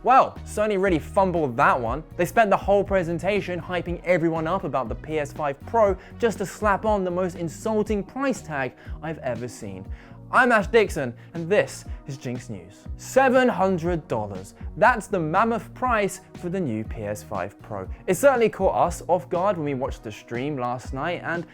Well, Sony really fumbled that one. They spent the whole presentation hyping everyone up about the PS5 Pro just to slap on the most insulting price tag I've ever seen. I'm Ash Dixon, and this is GINX News. $700. That's the mammoth price for the new PS5 Pro. It certainly caught us off guard when we watched the stream last night, and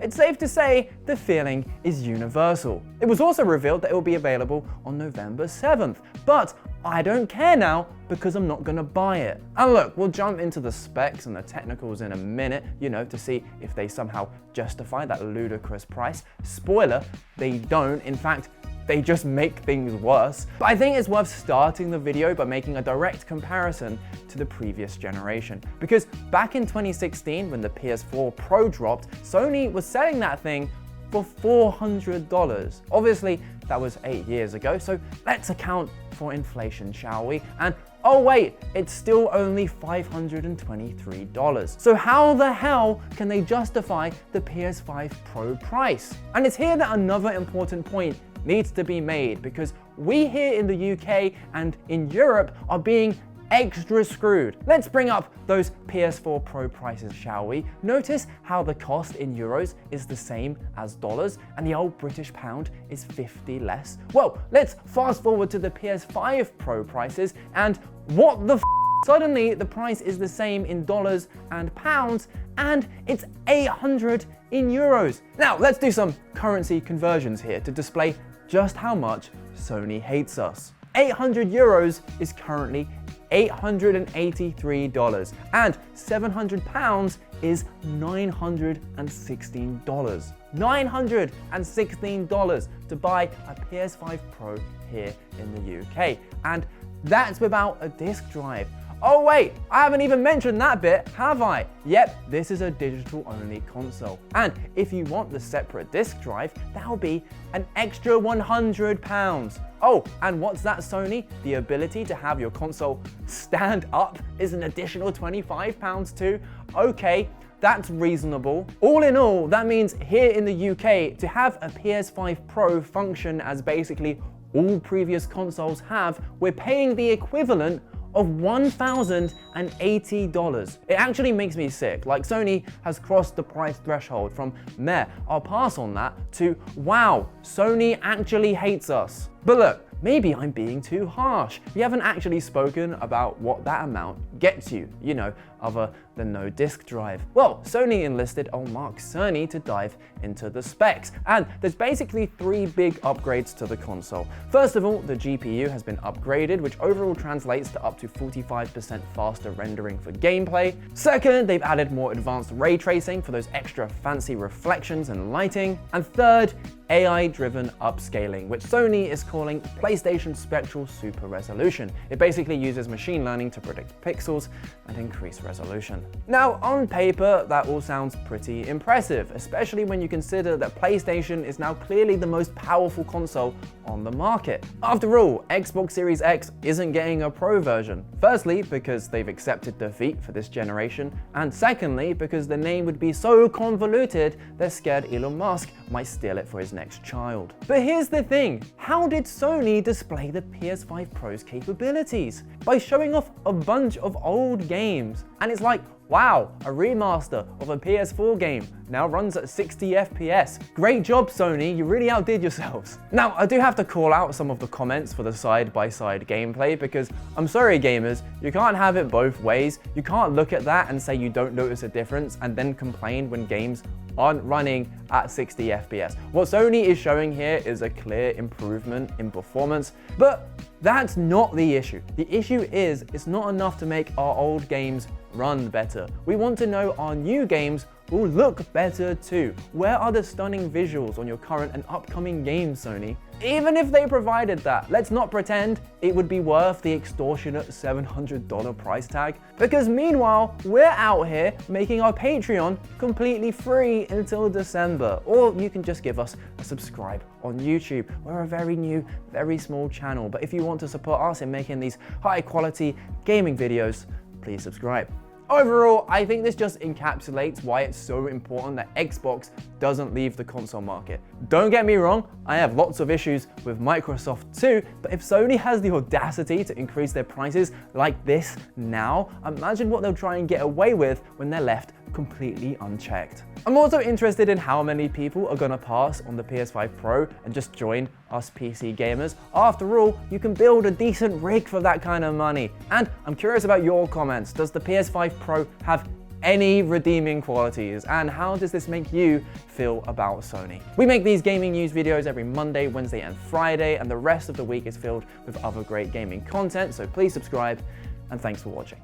it's safe to say the feeling is universal. It was also revealed that it will be available on November 7th, but I don't care now because I'm not gonna buy it. And look, we'll jump into the specs and the technicals in a minute, to see if they somehow justify that ludicrous price. Spoiler, they don't. In fact, they just make things worse. But I think it's worth starting the video by making a direct comparison to the previous generation. Because back in 2016, when the PS4 Pro dropped, Sony was selling that thing for $400. Obviously, that was 8 years ago, so let's account for inflation, shall we? And oh wait, it's still only $523. So how the hell can they justify the PS5 Pro price? And it's here that another important point needs to be made, because we here in the UK and in Europe are being extra screwed. Let's bring up those PS4 Pro prices, shall we? Notice how the cost in euros is the same as dollars and the old British pound is 50 less. Well, let's fast forward to the PS5 Pro prices, and what the suddenly the price is the same in dollars and pounds, and it's 800 in euros. Now let's do some currency conversions here to display just how much Sony hates us. 800 euros is currently $883, and 700 pounds is $916. $916 to buy a PS5 Pro here in the UK. And that's without a disc drive. Oh wait, I haven't even mentioned that bit, have I? Yep, this is a digital-only console. And if you want the separate disc drive, that'll be an extra £100. Oh, and what's that, Sony? The ability to have your console stand up is an additional £25 too? Okay, that's reasonable. All in all, that means here in the UK, to have a PS5 Pro function as basically all previous consoles have, we're paying the equivalent of $1,080. It actually makes me sick. Like, Sony has crossed the price threshold from meh, I'll pass on that, to wow, Sony actually hates us. But look, maybe I'm being too harsh. We haven't actually spoken about what that amount gets you, other than no disk drive. Well, Sony enlisted old Mark Cerny to dive into the specs, and there's basically 3 big upgrades to the console. First of all, the GPU has been upgraded, which overall translates to up to 45% faster rendering for gameplay. Second, they've added more advanced ray tracing for those extra fancy reflections and lighting. And third, AI-driven upscaling, which Sony is calling PlayStation Spectral Super Resolution. It basically uses machine learning to predict pixels and increase resolution. Now, on paper, that all sounds pretty impressive, especially when you consider that PlayStation is now clearly the most powerful console on the market. After all, Xbox Series X isn't getting a Pro version. Firstly, because they've accepted defeat for this generation, and secondly, because the name would be so convoluted, they're scared Elon Musk might steal it for his next child. But here's the thing, how did Sony display the PS5 Pro's capabilities? By showing off a bunch of old games. And it's like, wow, a remaster of a PS4 game now runs at 60 FPS. Great job, Sony, you really outdid yourselves. Now, I do have to call out some of the comments for the side-by-side gameplay, because I'm sorry gamers, you can't have it both ways. You can't look at that and say you don't notice a difference and then complain when games aren't running at 60 FPS. What Sony is showing here is a clear improvement in performance, but that's not the issue. The issue is it's not enough to make our old games run better. We want to know our new games will look better too. Where are the stunning visuals on your current and upcoming games, Sony? Even if they provided that, let's not pretend it would be worth the extortionate $700 price tag, because meanwhile, we're out here making our Patreon completely free until December. Or you can just give us a subscribe on YouTube. We're a very new, very small channel, but if you want to support us in making these high quality gaming videos, please subscribe. Overall, I think this just encapsulates why it's so important that Xbox doesn't leave the console market. Don't get me wrong, I have lots of issues with Microsoft too, but if Sony has the audacity to increase their prices like this now, imagine what they'll try and get away with when they're left completely unchecked. I'm also interested in how many people are gonna pass on the PS5 Pro and just join us PC gamers. After all, you can build a decent rig for that kind of money. And I'm curious about your comments. Does the PS5 Pro have any redeeming qualities, and how does this make you feel about Sony? We make these gaming news videos every Monday, Wednesday, and Friday, and the rest of the week is filled with other great gaming content, so please subscribe, and thanks for watching.